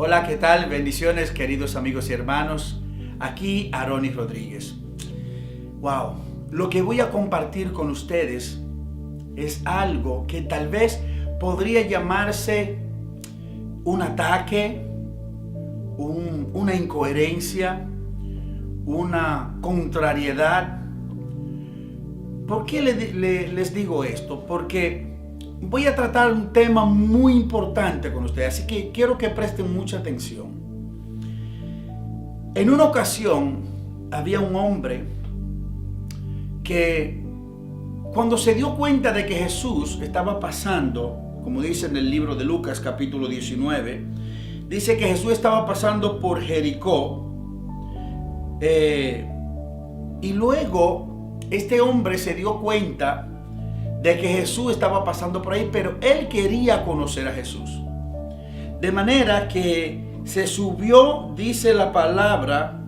Hola, ¿qué tal? Bendiciones, queridos amigos y hermanos. Aquí Aronis Rodríguez. Wow, lo que voy a compartir con ustedes es algo que tal vez podría llamarse un ataque, una incoherencia, una contrariedad. ¿Por qué les digo esto? Porque voy a tratar un tema muy importante con ustedes, así que quiero que presten mucha atención. En una ocasión había un hombre que cuando se dio cuenta de que Jesús estaba pasando, como dice en el libro de Lucas capítulo 19, dice que Jesús estaba pasando por Jericó, y luego este hombre se dio cuenta de que Jesús estaba pasando por ahí, pero él quería conocer a Jesús. De manera que se subió, dice la palabra,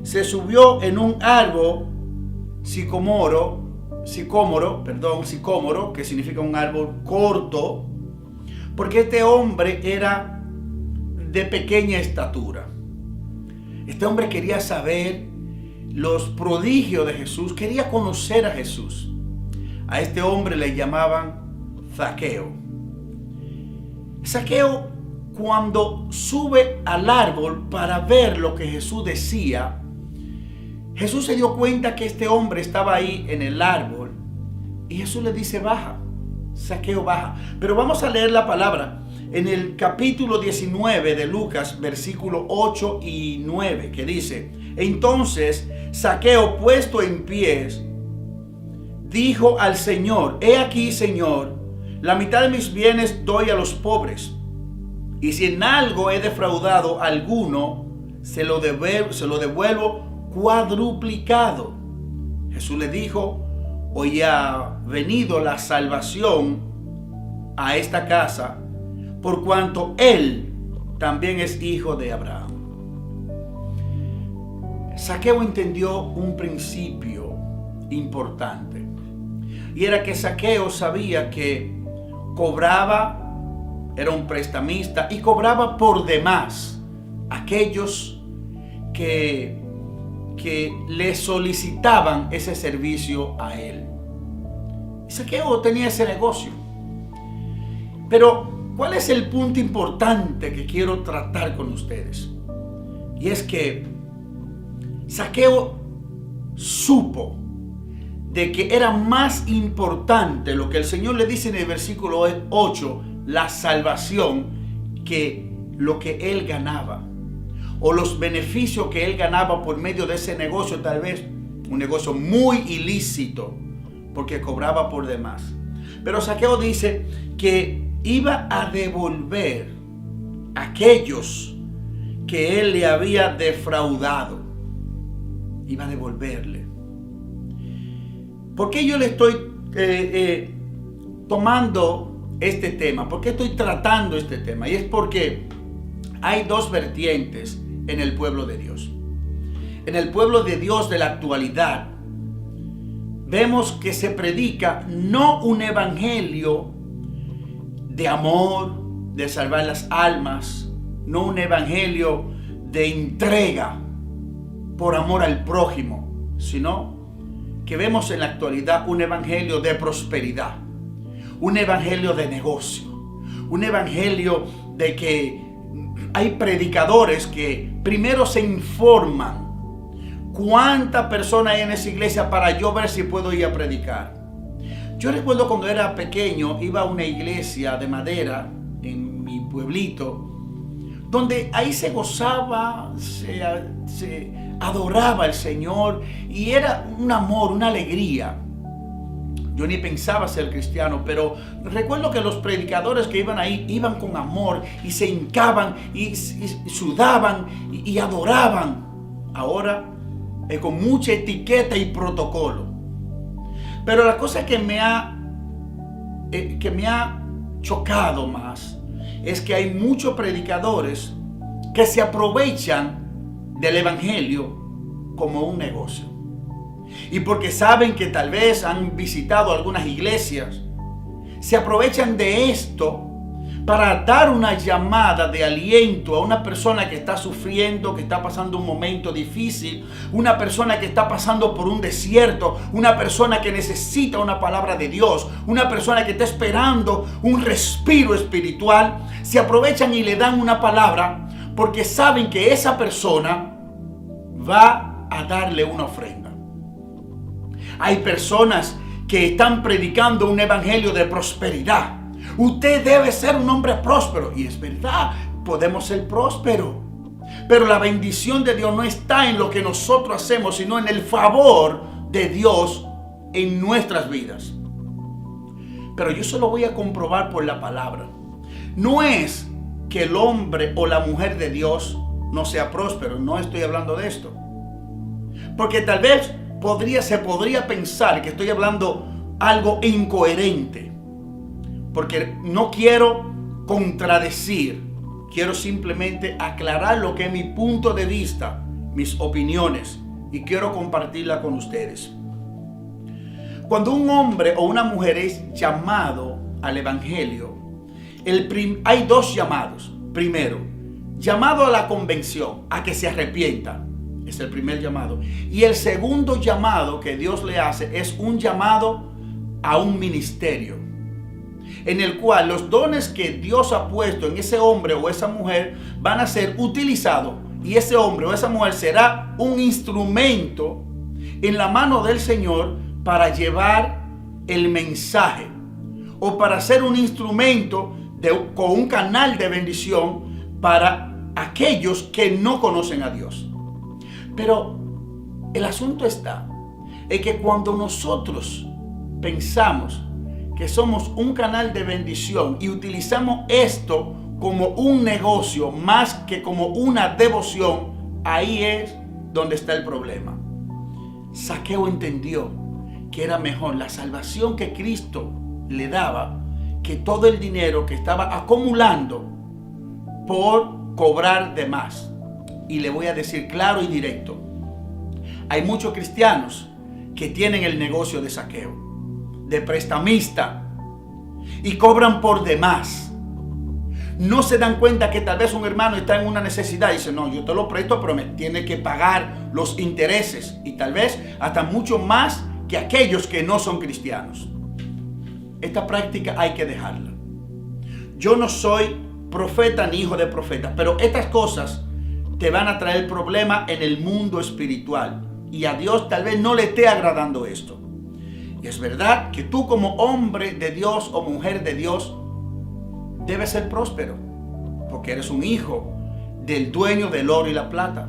se subió en un árbol sicómoro, que significa un árbol corto, porque este hombre era de pequeña estatura. Este hombre quería saber los prodigios de Jesús, quería conocer a Jesús. A este hombre le llamaban Zaqueo. Zaqueo, cuando sube al árbol para ver lo que Jesús decía, Jesús se dio cuenta que este hombre estaba ahí en el árbol y Jesús le dice: baja, Zaqueo, baja. Pero vamos a leer la palabra en el capítulo 19 de Lucas, versículos 8 y 9, que dice: entonces Zaqueo, puesto en pie, dijo al Señor: he aquí, Señor, la mitad de mis bienes doy a los pobres, y si en algo he defraudado a alguno, se lo devuelvo cuadruplicado. Jesús le dijo: hoy ha venido la salvación a esta casa, por cuanto él también es hijo de Abraham. Zaqueo entendió un principio importante, y era que Zaqueo sabía que cobraba, era un prestamista y cobraba por demás aquellos que le solicitaban ese servicio a él. Y Zaqueo tenía ese negocio. Pero ¿cuál es el punto importante que quiero tratar con ustedes? Y es que Zaqueo supo de que era más importante lo que el Señor le dice en el versículo 8, la salvación, que lo que él ganaba o los beneficios que él ganaba por medio de ese negocio, tal vez un negocio muy ilícito, porque cobraba por demás. Pero Zaqueo dice que iba a devolver a aquellos que él le había defraudado. Iba a devolverle. ¿Por qué yo le estoy tomando este tema? ¿Por qué estoy tratando este tema? Y es porque hay dos vertientes en el pueblo de Dios. En el pueblo de Dios de la actualidad, vemos que se predica no un evangelio de amor, de salvar las almas, no un evangelio de entrega por amor al prójimo, sino que vemos en la actualidad un evangelio de prosperidad, un evangelio de negocio, un evangelio de que hay predicadores que primero se informan cuántas personas hay en esa iglesia para yo ver si puedo ir a predicar. Yo recuerdo cuando era pequeño, iba a una iglesia de madera en mi pueblito, donde ahí se gozaba, se adoraba al Señor y era un amor, una alegría. Yo ni pensaba ser cristiano, pero recuerdo que los predicadores que iban ahí iban con amor y se hincaban y sudaban y adoraban. Ahora con mucha etiqueta y protocolo. Pero la cosa que me ha chocado más es que hay muchos predicadores que se aprovechan del evangelio como un negocio. Y porque saben que tal vez han visitado algunas iglesias, se aprovechan de esto para dar una llamada de aliento a una persona que está sufriendo, que está pasando un momento difícil, una persona que está pasando por un desierto, una persona que necesita una palabra de Dios, una persona que está esperando un respiro espiritual, se aprovechan y le dan una palabra porque saben que esa persona va a darle una ofrenda. Hay personas que están predicando un evangelio de prosperidad. Usted debe ser un hombre próspero. Y es verdad, podemos ser prósperos. Pero la bendición de Dios no está en lo que nosotros hacemos, sino en el favor de Dios en nuestras vidas. Pero yo se lo voy a comprobar por la palabra. No es que el hombre o la mujer de Dios no sea próspero. No estoy hablando de esto. Porque tal vez se podría pensar que estoy hablando algo incoherente. Porque no quiero contradecir, quiero simplemente aclarar lo que es mi punto de vista, mis opiniones, y quiero compartirla con ustedes. Cuando un hombre o una mujer es llamado al evangelio, hay dos llamados. Primero, llamado a la convención, a que se arrepienta, es el primer llamado. Y el segundo llamado que Dios le hace es un llamado a un ministerio, en el cual los dones que Dios ha puesto en ese hombre o esa mujer van a ser utilizados, y ese hombre o esa mujer será un instrumento en la mano del Señor para llevar el mensaje, o para ser un instrumento con un canal de bendición para aquellos que no conocen a Dios. Pero el asunto está en que cuando nosotros pensamos que somos un canal de bendición y utilizamos esto como un negocio más que como una devoción, ahí es donde está el problema. Zaqueo entendió que era mejor la salvación que Cristo le daba que todo el dinero que estaba acumulando por cobrar de más. Y le voy a decir claro y directo: hay muchos cristianos que tienen el negocio de Zaqueo, de prestamista, y cobran por demás. No se dan cuenta que tal vez un hermano está en una necesidad y dice: no, yo te lo presto, pero me tiene que pagar los intereses, y tal vez hasta mucho más que aquellos que no son cristianos. Esta práctica hay que dejarla. Yo no soy profeta ni hijo de profeta, pero estas cosas te van a traer problemas en el mundo espiritual, y a Dios tal vez no le esté agradando esto. Y es verdad que tú, como hombre de Dios o mujer de Dios, debes ser próspero, porque eres un hijo del dueño del oro y la plata.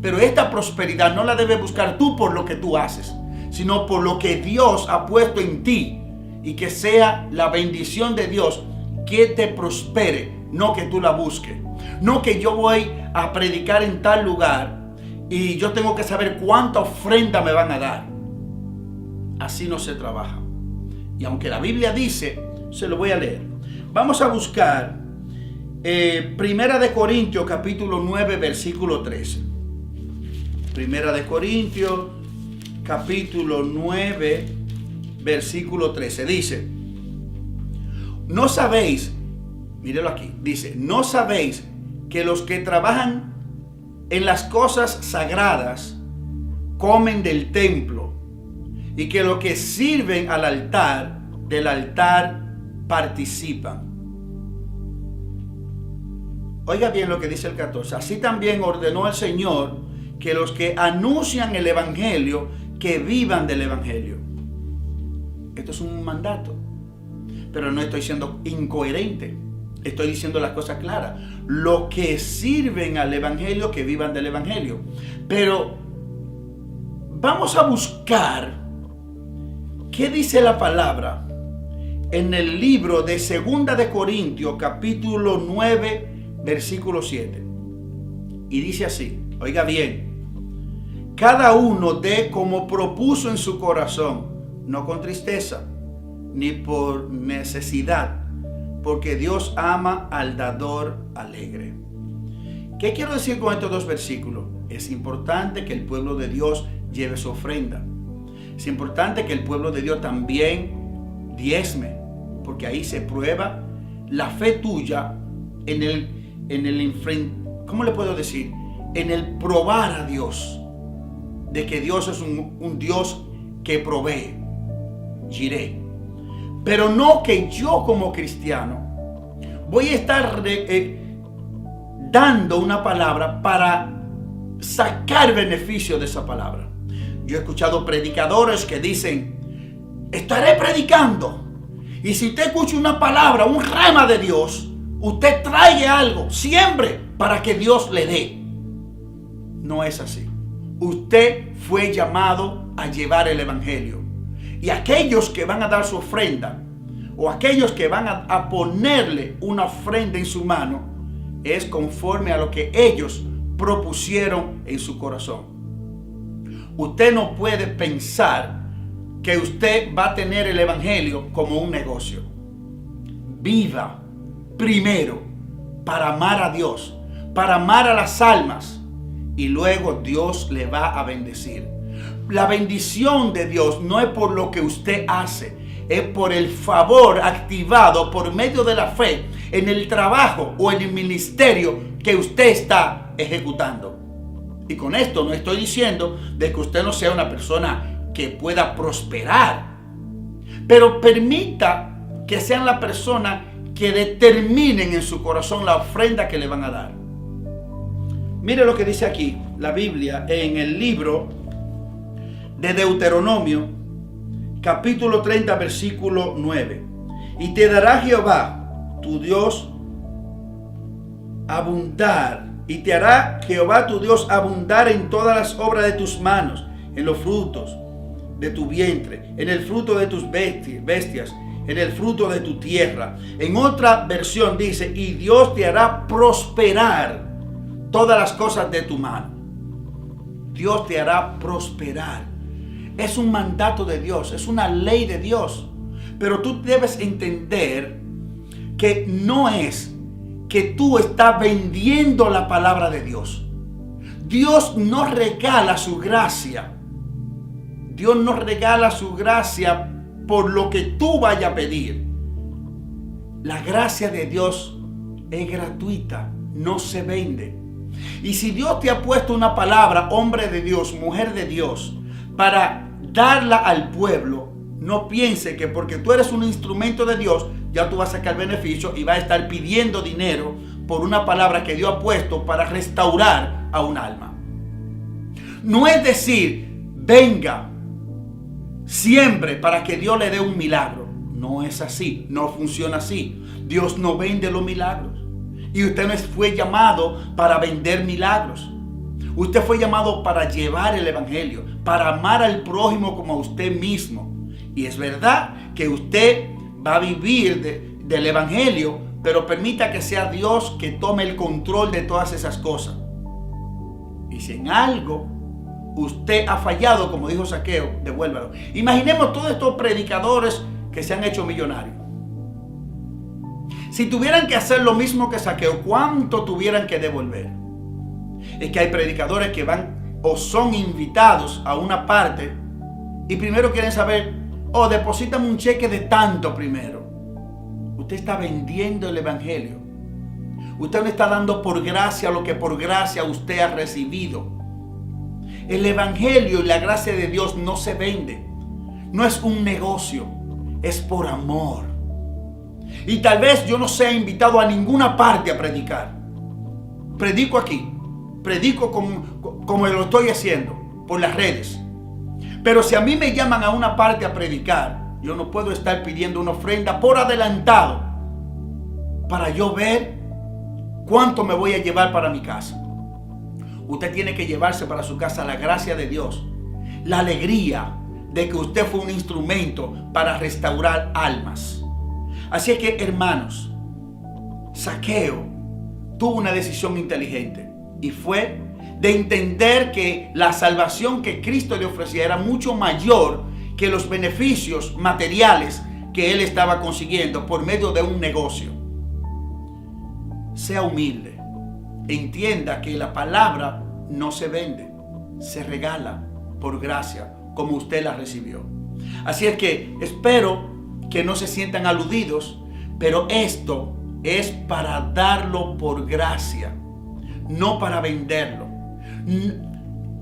Pero esta prosperidad no la debes buscar tú por lo que tú haces, sino por lo que Dios ha puesto en ti, y que sea la bendición de Dios que te prospere, no que tú la busques. No que yo voy a predicar en tal lugar y yo tengo que saber cuánta ofrenda me van a dar. Así no se trabaja. Y aunque la Biblia dice, se lo voy a leer. Vamos a buscar Primera de Corintios capítulo 9 versículo 13. Primera de Corintios capítulo 9 versículo 13. Dice: no sabéis, mírelo aquí, dice: no sabéis que los que trabajan en las cosas sagradas comen del templo, y que los que sirven al altar, del altar participan. Oiga bien lo que dice el 14. Así también ordenó el Señor que los que anuncian el evangelio, que vivan del evangelio. Esto es un mandato, pero no estoy siendo incoherente. Estoy diciendo las cosas claras. Los que sirven al evangelio, que vivan del evangelio. Pero vamos a buscar qué dice la palabra en el libro de Segunda de Corintios capítulo 9 versículo 7. Y dice así, oiga bien: cada uno dé como propuso en su corazón, no con tristeza ni por necesidad, porque Dios ama al dador alegre. ¿Qué quiero decir con estos dos versículos? Es importante que el pueblo de Dios lleve su ofrenda. Es importante que el pueblo de Dios también diezme, porque ahí se prueba la fe tuya ¿cómo le puedo decir? En el probar a Dios, de que Dios es un Dios que provee. Jireh. Pero no que yo como cristiano voy a estar dando una palabra para sacar beneficio de esa palabra. Yo he escuchado predicadores que dicen: estaré predicando, y si usted escucha una palabra, un rema de Dios, usted traiga algo, siembre para que Dios le dé. No es así. Usted fue llamado a llevar el evangelio, y aquellos que van a dar su ofrenda, o aquellos que van a ponerle una ofrenda en su mano, es conforme a lo que ellos propusieron en su corazón. Usted no puede pensar que usted va a tener el evangelio como un negocio. Viva primero para amar a Dios, para amar a las almas, y luego Dios le va a bendecir. La bendición de Dios no es por lo que usted hace, es por el favor activado por medio de la fe en el trabajo o en el ministerio que usted está ejecutando. Y con esto no estoy diciendo de que usted no sea una persona que pueda prosperar, pero permita que sean la persona que determinen en su corazón la ofrenda que le van a dar. Mire lo que dice aquí la Biblia en el libro de Deuteronomio, capítulo 30, versículo 9. Y te dará Jehová tu Dios abundar, y te hará Jehová tu Dios abundar en todas las obras de tus manos, en los frutos de tu vientre, en el fruto de tus bestias, en el fruto de tu tierra. En otra versión dice: y Dios te hará prosperar todas las cosas de tu mano. Dios te hará prosperar. Es un mandato de Dios, es una ley de Dios. Pero tú debes entender que no es que tú estás vendiendo la palabra de Dios. Dios no regala su gracia. Dios no regala su gracia por lo que tú vayas a pedir. La gracia de Dios es gratuita, no se vende. Y si Dios te ha puesto una palabra, hombre de Dios, mujer de Dios, para darla al pueblo, no piense que porque tú eres un instrumento de Dios, ya tú vas a sacar beneficio y vas a estar pidiendo dinero por una palabra que Dios ha puesto para restaurar a un alma. No es decir, venga, siempre para que Dios le dé un milagro. No es así, no funciona así. Dios no vende los milagros. Y usted no fue llamado para vender milagros. Usted fue llamado para llevar el evangelio, para amar al prójimo como a usted mismo. Y es verdad que usted va a vivir del evangelio, pero permita que sea Dios que tome el control de todas esas cosas. Y si en algo usted ha fallado, como dijo Zaqueo, devuélvalo. Imaginemos todos estos predicadores que se han hecho millonarios. Si tuvieran que hacer lo mismo que Zaqueo, ¿cuánto tuvieran que devolver? Es que hay predicadores que van o son invitados a una parte y primero quieren saber: deposítame un cheque de tanto primero. Usted está vendiendo el evangelio. Usted no está dando por gracia lo que por gracia usted ha recibido. El evangelio y la gracia de Dios no se vende. No es un negocio, es por amor. Y tal vez yo no sea invitado a ninguna parte a predicar. Predico aquí. Predico como lo estoy haciendo por las redes. Pero si a mí me llaman a una parte a predicar, yo no puedo estar pidiendo una ofrenda por adelantado para yo ver cuánto me voy a llevar para mi casa. Usted tiene que llevarse para su casa la gracia de Dios, la alegría de que usted fue un instrumento para restaurar almas. Así es que, hermanos, Zaqueo tuvo una decisión inteligente y fue de entender que la salvación que Cristo le ofrecía era mucho mayor que los beneficios materiales que él estaba consiguiendo por medio de un negocio. Sea humilde. Entienda que la palabra no se vende, se regala por gracia, como usted la recibió. Así es que espero que no se sientan aludidos, pero esto es para darlo por gracia, no para venderlo.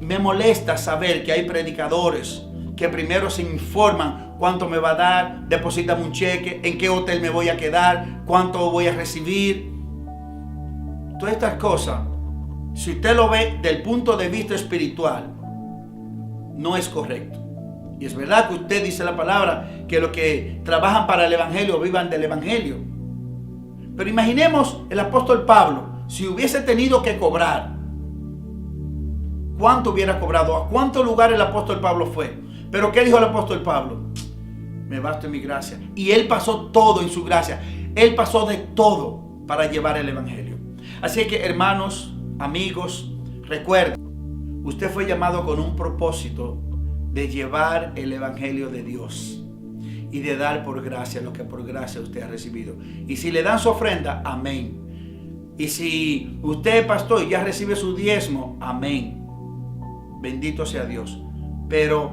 Me molesta saber que hay predicadores que primero se informan cuánto me va a dar, deposítame un cheque, en qué hotel me voy a quedar, cuánto voy a recibir. Todas estas cosas, si usted lo ve del punto de vista espiritual, no es correcto. Y es verdad que usted dice la palabra que los que trabajan para el evangelio vivan del evangelio. Pero imaginemos el apóstol Pablo, si hubiese tenido que cobrar, ¿cuánto hubiera cobrado? ¿A cuántos lugares el apóstol Pablo fue? Pero ¿qué dijo el apóstol Pablo? Me basta mi gracia. Y él pasó todo en su gracia. Él pasó de todo para llevar el evangelio. Así que, hermanos, amigos, recuerden, usted fue llamado con un propósito de llevar el evangelio de Dios y de dar por gracia lo que por gracia usted ha recibido. Y si le dan su ofrenda, amén. Y si usted es pastor y ya recibe su diezmo, amén. Bendito sea Dios. Pero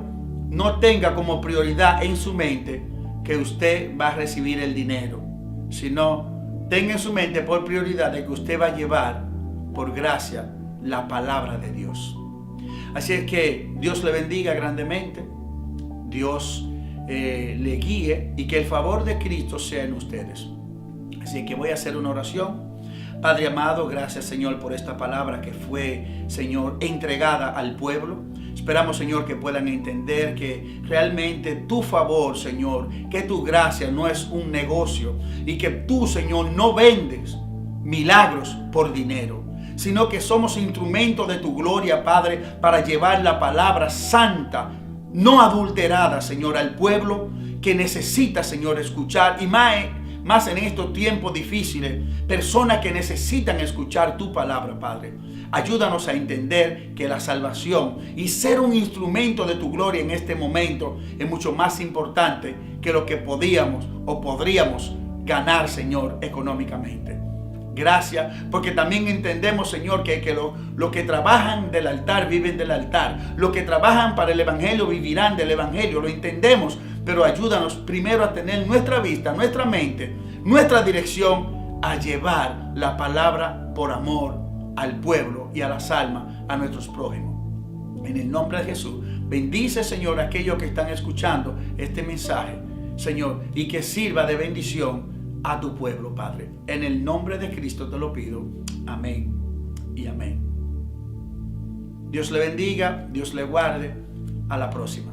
no tenga como prioridad en su mente que usted va a recibir el dinero, sino tenga en su mente por prioridad de que usted va a llevar por gracia la palabra de Dios. Así es que Dios le bendiga grandemente, Dios le guíe y que el favor de Cristo sea en ustedes. Así que voy a hacer una oración. Padre amado, gracias Señor por esta palabra que fue, Señor, entregada al pueblo. Esperamos, Señor, que puedan entender que realmente tu favor, Señor, que tu gracia no es un negocio y que tú, Señor, no vendes milagros por dinero, sino que somos instrumentos de tu gloria, Padre, para llevar la palabra santa, no adulterada, Señor, al pueblo que necesita, Señor, escuchar, y más en estos tiempos difíciles, personas que necesitan escuchar tu palabra, Padre. Ayúdanos a entender que la salvación y ser un instrumento de tu gloria en este momento es mucho más importante que lo que podíamos o podríamos ganar, Señor, económicamente. Gracias, porque también entendemos, Señor, que los que trabajan del altar viven del altar. Los que trabajan para el evangelio vivirán del evangelio. Lo entendemos, pero ayúdanos primero a tener nuestra vista, nuestra mente, nuestra dirección a llevar la palabra por amor al pueblo y a las almas, a nuestros prójimos. En el nombre de Jesús, bendice, Señor, a aquellos que están escuchando este mensaje, Señor, y que sirva de bendición a tu pueblo, Padre. En el nombre de Cristo te lo pido. Amén y amén. Dios le bendiga, Dios le guarde. A la próxima.